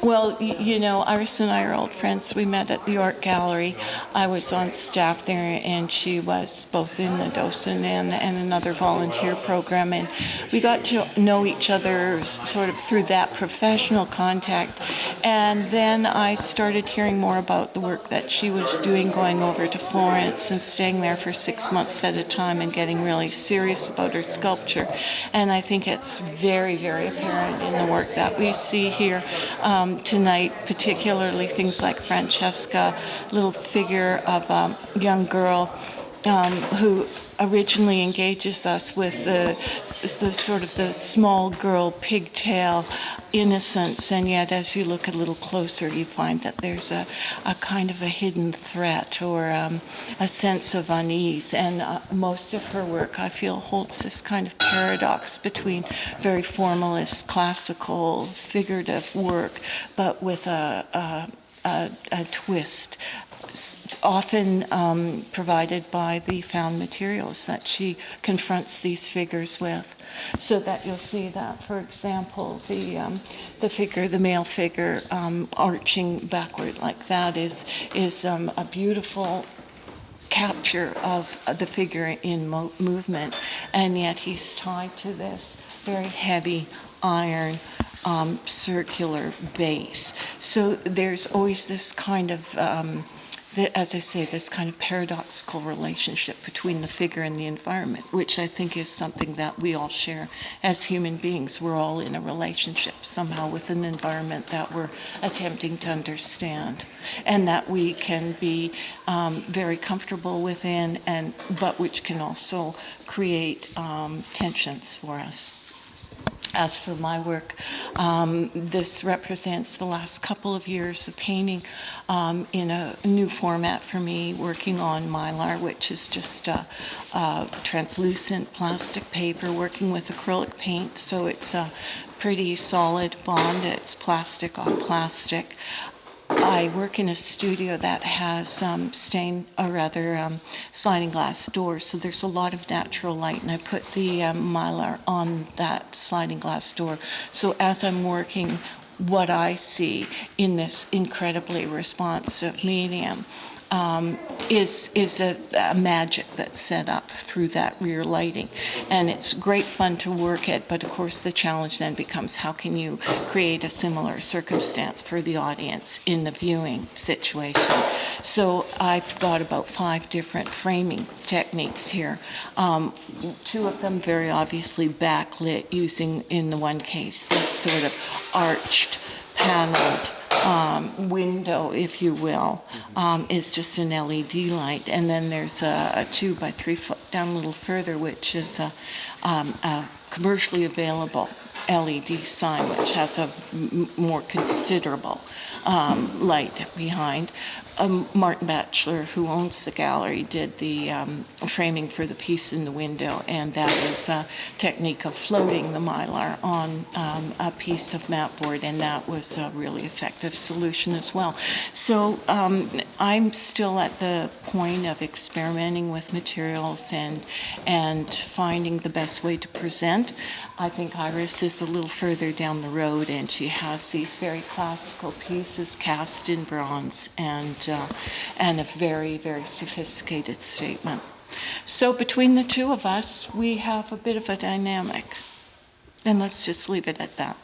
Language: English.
Well, you know, Iris and I are old friends. We met at the art gallery. I was on staff there, and she was both in the docent and another volunteer program. And we got to know each other sort of through that professional contact. And then I started hearing more about the work that she was doing, going over to Florence and staying there for 6 months at a time and getting really serious about her sculpture. And I think it's very, very apparent in the work that we see here tonight, particularly things like Francesca, little figure of a young girl who originally engages us with the sort of the small girl pigtail innocence, and yet as you look a little closer you find that there's a kind of a hidden threat or a sense of unease. And most of her work, I feel, holds this kind of paradox between very formalist, classical, figurative work, but with a twist, often provided by the found materials that she confronts these figures with. So that you'll see that, for example, the figure, the male figure, arching backward like that is a beautiful capture of the figure in movement, and yet he's tied to this very heavy iron circular base. So there's always this kind of as I say, this kind of paradoxical relationship between the figure and the environment, which I think is something that we all share as human beings. We're all in a relationship somehow with an environment that we're attempting to understand, and that we can be very comfortable within, but which can also create tensions for us. As for my work, this represents the last couple of years of painting in a new format for me, working on mylar, which is just translucent plastic paper, working with acrylic paint. So it's a pretty solid bond. It's plastic on plastic. I work in a studio that has sliding glass doors, so there's a lot of natural light, and I put the mylar on that sliding glass door. So as I'm working, what I see in this incredibly responsive medium is a magic that's set up through that rear lighting. And it's great fun to work at, but of course the challenge then becomes how can you create a similar circumstance for the audience in the viewing situation. So I've got about 5 different framing techniques here. 2 of them very obviously backlit, using in the one case this sort of arched, paneled window, if you will, is just an LED light. And then there's a 2 by 3 foot down a little further, which is a commercially available LED sign, which has a more considerable light behind. Martin Batchelor, who owns the gallery, did the framing for the piece in the window, and that is a technique of floating the mylar on a piece of mat board, and that was a really effective solution as well. So I'm still at the point of experimenting with materials and finding the best way to present. I think Iris is a little further down the road, and she has these very classical pieces cast in bronze and a very, very sophisticated statement. So between the 2 of us, we have a bit of a dynamic, and let's just leave it at that.